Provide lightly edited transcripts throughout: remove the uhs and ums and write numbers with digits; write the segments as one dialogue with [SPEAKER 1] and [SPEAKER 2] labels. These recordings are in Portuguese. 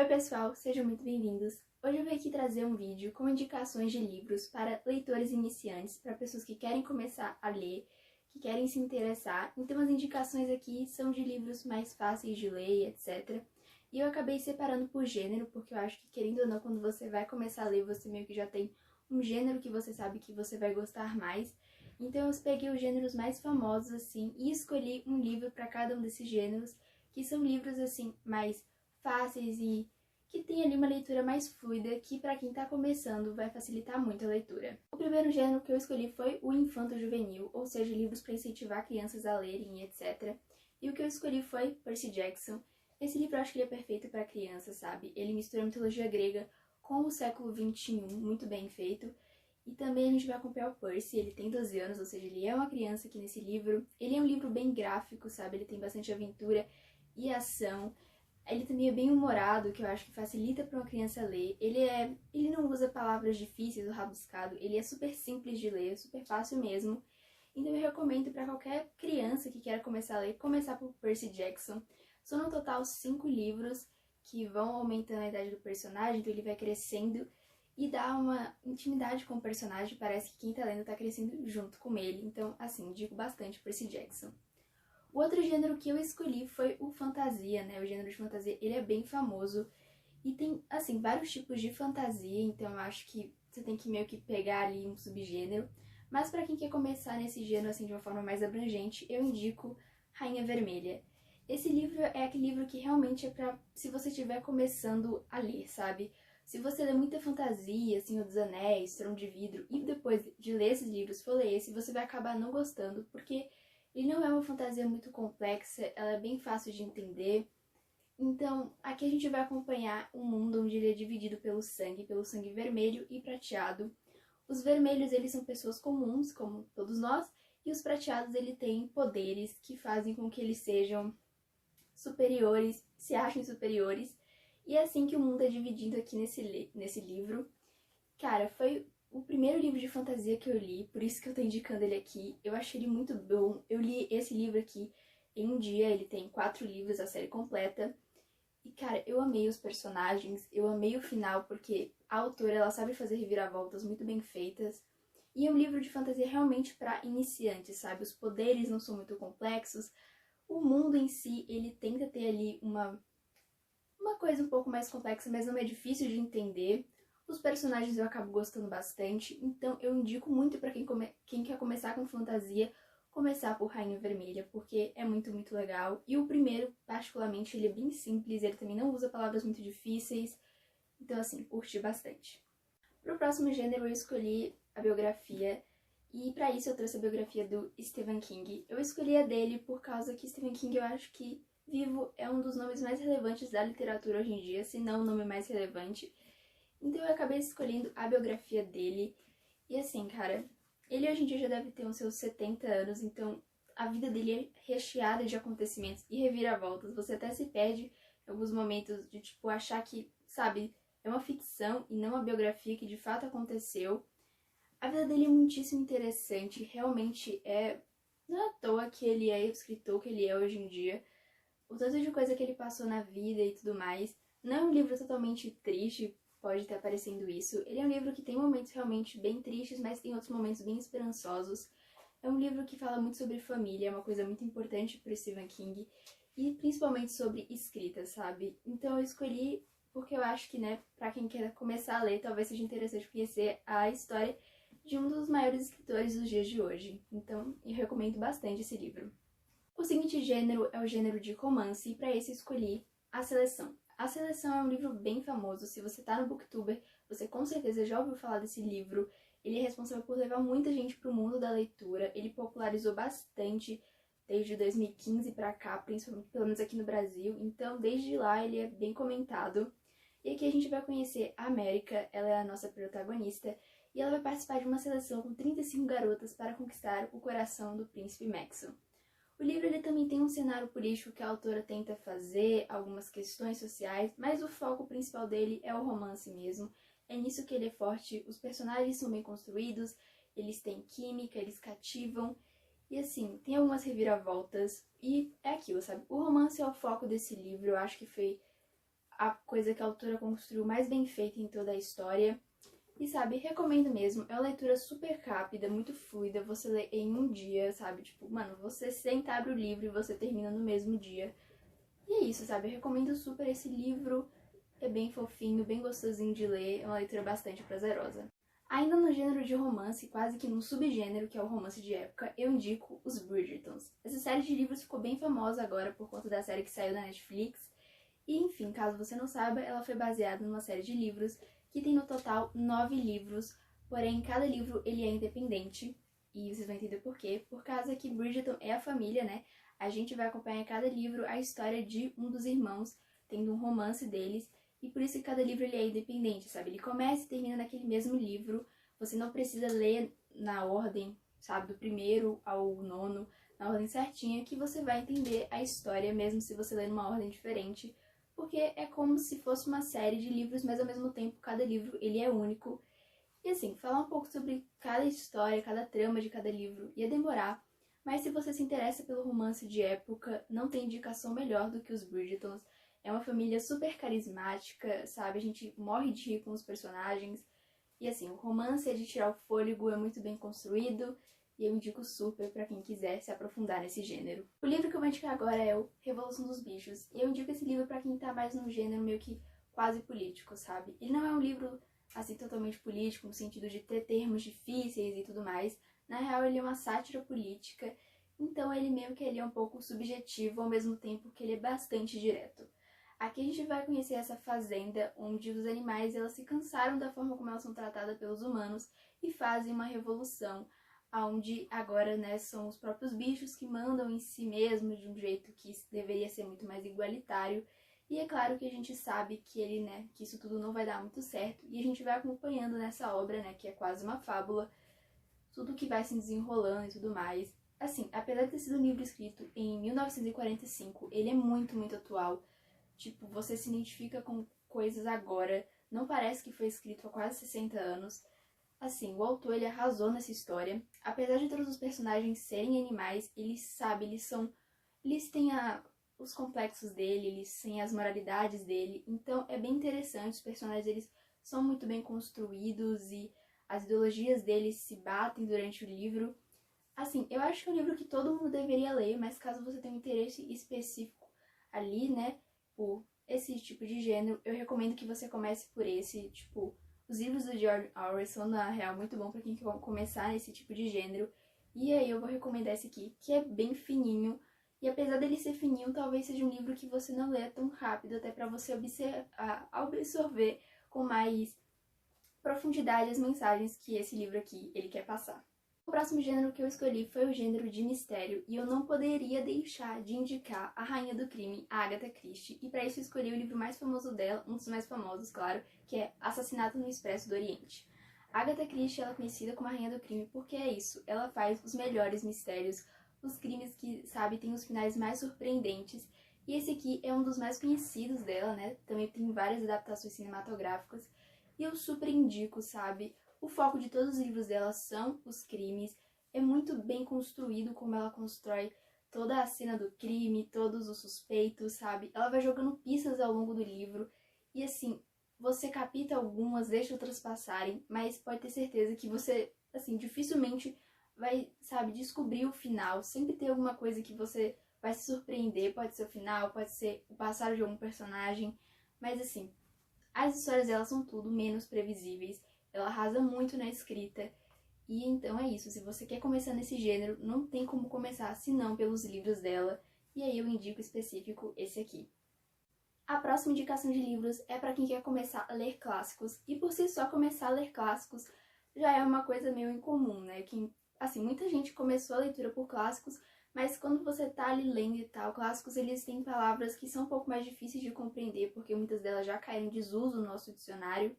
[SPEAKER 1] Oi pessoal, sejam muito bem-vindos! Hoje eu vim aqui trazer um vídeo com indicações de livros para leitores iniciantes, para pessoas que querem começar a ler, que querem se interessar. Então as indicações aqui são de livros mais fáceis de ler, etc. E eu acabei separando por gênero, porque eu acho que, querendo ou não, quando você vai começar a ler, você meio que já tem um gênero que você sabe que você vai gostar mais. Então eu peguei os gêneros mais famosos, assim, e escolhi um livro para cada um desses gêneros, que são livros, assim, mais fáceis e que tem ali uma leitura mais fluida, que para quem está começando vai facilitar muito a leitura. O primeiro gênero que eu escolhi foi o infanto-juvenil, ou seja, livros para incentivar crianças a lerem, etc. E o que eu escolhi foi Percy Jackson. Esse livro eu acho que ele é perfeito para crianças, sabe? Ele mistura mitologia grega com o século XXI, muito bem feito. E também a gente vai acompanhar o Percy, ele tem 12 anos, ou seja, ele é uma criança aqui nesse livro. Ele é um livro bem gráfico, sabe? Ele tem bastante aventura e ação. Ele também é bem humorado, que eu acho que facilita para uma criança ler. Ele não usa palavras difíceis ou rabuscado, ele é super simples de ler, super fácil mesmo. Então eu recomendo para qualquer criança que queira começar a ler, começar por Percy Jackson. São no total 5 livros que vão aumentando a idade do personagem, então ele vai crescendo e dá uma intimidade com o personagem, parece que quem tá lendo tá crescendo junto com ele. Então, assim, indico bastante Percy Jackson. O outro gênero que eu escolhi foi o fantasia, né? O gênero de fantasia, ele é bem famoso e tem, assim, vários tipos de fantasia, então eu acho que você tem que meio que pegar ali um subgênero. Mas para quem quer começar nesse gênero, assim, de uma forma mais abrangente, eu indico Rainha Vermelha. Esse livro é aquele livro que realmente é pra, se você estiver começando a ler, sabe? Se você lê muita fantasia, Senhor dos Anéis, Trono de Vidro, e depois de ler esses livros for ler esse, você vai acabar não gostando, porque ele não é uma fantasia muito complexa, ela é bem fácil de entender. Então, aqui a gente vai acompanhar um mundo onde ele é dividido pelo sangue vermelho e prateado. Os vermelhos, eles são pessoas comuns, como todos nós, e os prateados, ele têm poderes que fazem com que eles sejam superiores, se achem superiores. E é assim que o mundo é dividido aqui nesse livro. Cara, foi o primeiro livro de fantasia que eu li, por isso que eu tô indicando ele aqui. Eu achei ele muito bom. Eu li esse livro aqui em um dia, ele tem 4 livros, a série completa. E, cara, eu amei os personagens, eu amei o final, porque a autora, ela sabe fazer reviravoltas muito bem feitas. E é um livro de fantasia realmente para iniciantes, sabe? Os poderes não são muito complexos. O mundo em si, ele tenta ter ali uma coisa um pouco mais complexa, mas não é difícil de entender. Os personagens eu acabo gostando bastante, então eu indico muito para quem quer começar com fantasia, começar por Rainha Vermelha, porque é muito, muito legal. E o primeiro, particularmente, ele é bem simples, ele também não usa palavras muito difíceis, então assim, curti bastante. Para o próximo gênero eu escolhi a biografia, e para isso eu trouxe a biografia do Stephen King. Eu escolhi a dele por causa que Stephen King eu acho que vivo é um dos nomes mais relevantes da literatura hoje em dia, se não o nome mais relevante. Então eu acabei escolhendo a biografia dele. E assim, cara, ele hoje em dia já deve ter uns seus 70 anos, então a vida dele é recheada de acontecimentos e reviravoltas. Você até se perde em alguns momentos de, tipo, achar que, sabe, é uma ficção e não uma biografia que de fato aconteceu. A vida dele é muitíssimo interessante, realmente não é à toa que ele é o escritor que ele é hoje em dia. O tanto de coisa que ele passou na vida e tudo mais. Não é um livro totalmente triste, pode estar parecendo isso. Ele é um livro que tem momentos realmente bem tristes, mas tem outros momentos bem esperançosos. É um livro que fala muito sobre família, é uma coisa muito importante para Stephen King, e principalmente sobre escrita, sabe? Então eu escolhi porque eu acho que, né, para quem quer começar a ler, talvez seja interessante conhecer a história de um dos maiores escritores dos dias de hoje. Então eu recomendo bastante esse livro. O seguinte gênero é o gênero de romance, e para esse escolhi A Seleção. A Seleção é um livro bem famoso. Se você tá no Booktuber, você com certeza já ouviu falar desse livro. Ele é responsável por levar muita gente pro mundo da leitura. Ele popularizou bastante desde 2015 para cá, principalmente pelo menos aqui no Brasil. Então, desde lá, ele é bem comentado. E aqui a gente vai conhecer a América, ela é a nossa protagonista, e ela vai participar de uma seleção com 35 garotas para conquistar o coração do príncipe Maxon. O livro ele também tem um cenário político que a autora tenta fazer, algumas questões sociais, mas o foco principal dele é o romance mesmo. É nisso que ele é forte, os personagens são bem construídos, eles têm química, eles cativam, e assim, tem algumas reviravoltas, e é aquilo, sabe? O romance é o foco desse livro, eu acho que foi a coisa que a autora construiu mais bem feita em toda a história. E, sabe, recomendo mesmo. É uma leitura super rápida, muito fluida. Você lê em um dia, sabe? Tipo, mano, você senta, abre o livro e você termina no mesmo dia. E é isso, sabe? Eu recomendo super esse livro. É bem fofinho, bem gostosinho de ler. É uma leitura bastante prazerosa. Ainda no gênero de romance, quase que num subgênero que é o romance de época, eu indico os Bridgertons. Essa série de livros ficou bem famosa agora por conta da série que saiu na Netflix. E, enfim, caso você não saiba, ela foi baseada numa série de livros que tem no total 9 livros, porém cada livro ele é independente, e vocês vão entender por quê. Por causa que Bridgerton é a família, né? A gente vai acompanhar em cada livro a história de um dos irmãos, tendo um romance deles, e por isso que cada livro ele é independente, sabe? Ele começa e termina naquele mesmo livro, você não precisa ler na ordem, sabe? Do primeiro ao nono, na ordem certinha, que você vai entender a história, mesmo se você ler numa ordem diferente, porque é como se fosse uma série de livros, mas ao mesmo tempo cada livro ele é único. E assim, falar um pouco sobre cada história, cada trama de cada livro ia demorar, mas se você se interessa pelo romance de época, não tem indicação melhor do que os Bridgertons. É uma família super carismática, sabe? A gente morre de rir com os personagens. E assim, o romance é de tirar o fôlego, é muito bem construído, e eu indico super pra quem quiser se aprofundar nesse gênero. O livro que eu vou indicar agora é o Revolução dos Bichos, e eu indico esse livro pra quem tá mais num gênero meio que quase político, sabe? Ele não é um livro, assim, totalmente político, no sentido de ter termos difíceis e tudo mais. Na real, ele é uma sátira política, então ele meio que ele é um pouco subjetivo, ao mesmo tempo que ele é bastante direto. Aqui a gente vai conhecer essa fazenda onde os animais elas se cansaram da forma como elas são tratadas pelos humanos e fazem uma revolução, onde agora, né, são os próprios bichos que mandam em si mesmos de um jeito que deveria ser muito mais igualitário. E é claro que a gente sabe que ele, né, que isso tudo não vai dar muito certo, e a gente vai acompanhando nessa obra, né, que é quase uma fábula, tudo que vai se desenrolando e tudo mais. Assim, apesar de ter sido um livro escrito em 1945, ele é muito, muito atual. Tipo, você se identifica com coisas agora, não parece que foi escrito há quase 60 anos. Assim, o autor ele arrasou nessa história. Apesar de todos os personagens serem animais, eles têm os complexos dele, eles têm as moralidades dele. Então é bem interessante, os personagens eles são muito bem construídos e as ideologias deles se batem durante o livro. Assim, eu acho que é um livro que todo mundo deveria ler, mas caso você tenha um interesse específico ali, né, por esse tipo de gênero, eu recomendo que você comece por esse, tipo, os livros do George Orwell são, na real, muito bom pra quem quer começar nesse tipo de gênero. E aí eu vou recomendar esse aqui, que é bem fininho. E apesar dele ser fininho, talvez seja um livro que você não lê tão rápido, até pra você absorver com mais profundidade as mensagens que esse livro aqui ele quer passar. O próximo gênero que eu escolhi foi o gênero de mistério, e eu não poderia deixar de indicar a Rainha do Crime, a Agatha Christie, e para isso eu escolhi o livro mais famoso dela, um dos mais famosos, claro, que é Assassinato no Expresso do Oriente. A Agatha Christie ela é conhecida como a Rainha do Crime porque é isso, ela faz os melhores mistérios, os crimes que, sabe, tem os finais mais surpreendentes, e esse aqui é um dos mais conhecidos dela, né, também tem várias adaptações cinematográficas, e eu super indico, sabe. O foco de todos os livros dela são os crimes, é muito bem construído como ela constrói toda a cena do crime, todos os suspeitos, sabe? Ela vai jogando pistas ao longo do livro e assim, você capta algumas, deixa outras passarem, mas pode ter certeza que você, assim, dificilmente vai, sabe, descobrir o final. Sempre tem alguma coisa que você vai se surpreender, pode ser o final, pode ser o passado de algum personagem, mas assim, as histórias dela são tudo menos previsíveis. Ela arrasa muito na escrita. E então é isso, se você quer começar nesse gênero, não tem como começar senão pelos livros dela. E aí eu indico específico esse aqui. A próxima indicação de livros é para quem quer começar a ler clássicos. E por si só começar a ler clássicos já é uma coisa meio incomum, né? Que, assim, muita gente começou a leitura por clássicos, mas quando você tá ali lendo e tal, clássicos eles têm palavras que são um pouco mais difíceis de compreender, porque muitas delas já caíram em desuso no nosso dicionário.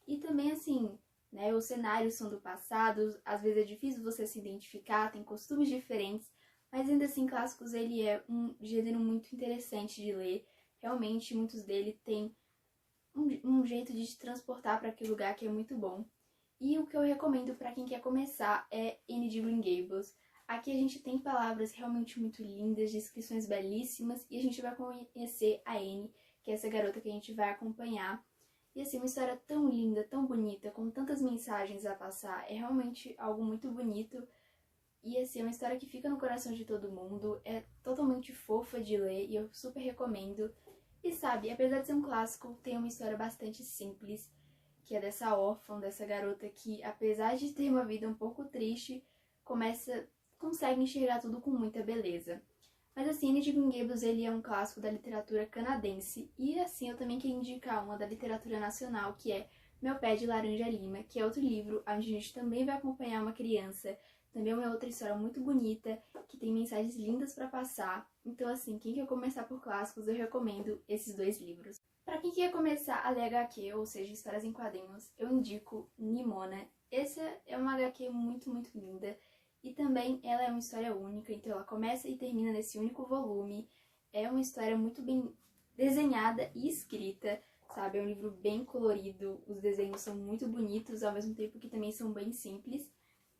[SPEAKER 1] E também, assim, né, os cenários são do passado, às vezes é difícil você se identificar, tem costumes diferentes, mas ainda assim, clássicos ele é um gênero muito interessante de ler. Realmente, muitos dele têm um jeito de te transportar para aquele lugar que é muito bom. E o que eu recomendo para quem quer começar é Anne de Green Gables. Aqui a gente tem palavras realmente muito lindas, descrições belíssimas, e a gente vai conhecer a Anne, que é essa garota que a gente vai acompanhar. E assim, uma história tão linda, tão bonita, com tantas mensagens a passar, é realmente algo muito bonito. E assim, é uma história que fica no coração de todo mundo, é totalmente fofa de ler e eu super recomendo. E sabe, apesar de ser um clássico, tem uma história bastante simples, que é dessa órfã, dessa garota que, apesar de ter uma vida um pouco triste, consegue enxergar tudo com muita beleza. Mas assim, Anne de Green Gables, ele é um clássico da literatura canadense, e assim, eu também queria indicar uma da literatura nacional, que é Meu Pé de Laranja Lima, que é outro livro onde a gente também vai acompanhar uma criança. Também é uma outra história muito bonita, que tem mensagens lindas para passar. Então assim, quem quer começar por clássicos, eu recomendo esses dois livros. Para quem quer começar a ler HQ, ou seja, histórias em quadrinhos, eu indico Nimona. Essa é uma HQ muito, muito linda. E também ela é uma história única, então ela começa e termina nesse único volume. É uma história muito bem desenhada e escrita, sabe? É um livro bem colorido, os desenhos são muito bonitos, ao mesmo tempo que também são bem simples.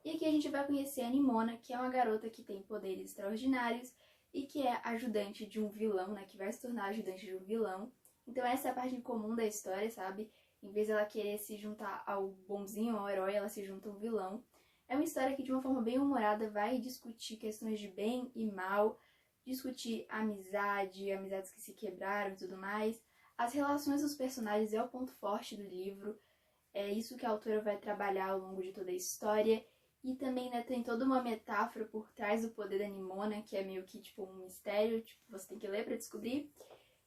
[SPEAKER 1] E aqui a gente vai conhecer a Nimona, que é uma garota que tem poderes extraordinários e que é ajudante de um vilão, né? Que vai se tornar ajudante de um vilão. Então essa é a parte comum da história, sabe? Em vez dela querer se juntar ao bonzinho, ao herói, ela se junta ao vilão. É uma história que, de uma forma bem humorada, vai discutir questões de bem e mal, discutir amizade, amizades que se quebraram e tudo mais. As relações dos personagens é o ponto forte do livro, é isso que a autora vai trabalhar ao longo de toda a história. E também, né, tem toda uma metáfora por trás do poder da Nimona, que é meio que, tipo, um mistério, tipo, você tem que ler pra descobrir.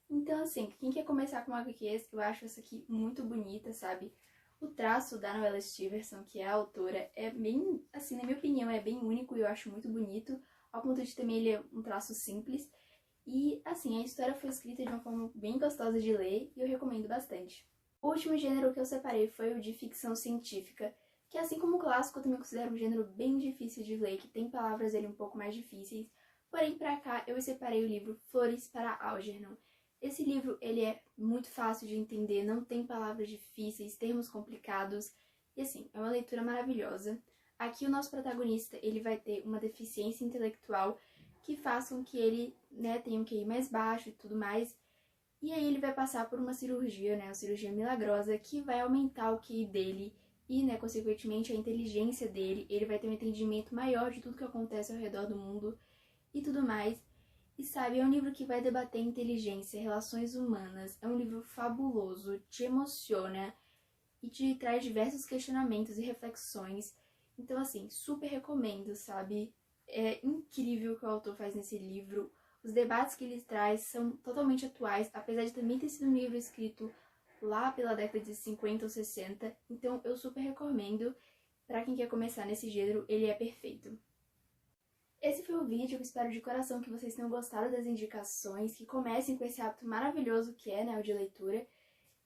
[SPEAKER 1] Então, assim, quem quer começar com HQs, eu acho essa aqui muito bonita, sabe? O traço da Noella Stevenson, que é a autora, é bem, assim, na minha opinião, é bem único e eu acho muito bonito, ao ponto de também ele é um traço simples. E, assim, a história foi escrita de uma forma bem gostosa de ler e eu recomendo bastante. O último gênero que eu separei foi o de ficção científica, que assim como o clássico eu também considero um gênero bem difícil de ler, que tem palavras ali um pouco mais difíceis. Porém, pra cá eu separei o livro Flores para Algernon. Esse livro, ele é muito fácil de entender, não tem palavras difíceis, termos complicados, e assim, é uma leitura maravilhosa. Aqui o nosso protagonista, ele vai ter uma deficiência intelectual que faz com que ele, né, tenha um QI mais baixo e tudo mais, e aí ele vai passar por uma cirurgia, né, uma cirurgia milagrosa, que vai aumentar o QI dele e, né, consequentemente, a inteligência dele, ele vai ter um entendimento maior de tudo que acontece ao redor do mundo e tudo mais. E sabe, é um livro que vai debater inteligência, relações humanas, é um livro fabuloso, te emociona e te traz diversos questionamentos e reflexões. Então, assim, super recomendo, sabe? É incrível o que o autor faz nesse livro. Os debates que ele traz são totalmente atuais, apesar de também ter sido um livro escrito lá pela década de 50 ou 60. Então, eu super recomendo. Pra quem quer começar nesse gênero, ele é perfeito. Esse foi o vídeo, eu espero de coração que vocês tenham gostado das indicações, que comecem com esse hábito maravilhoso que é, né, o de leitura.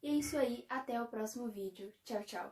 [SPEAKER 1] E é isso aí, até o próximo vídeo. Tchau, tchau!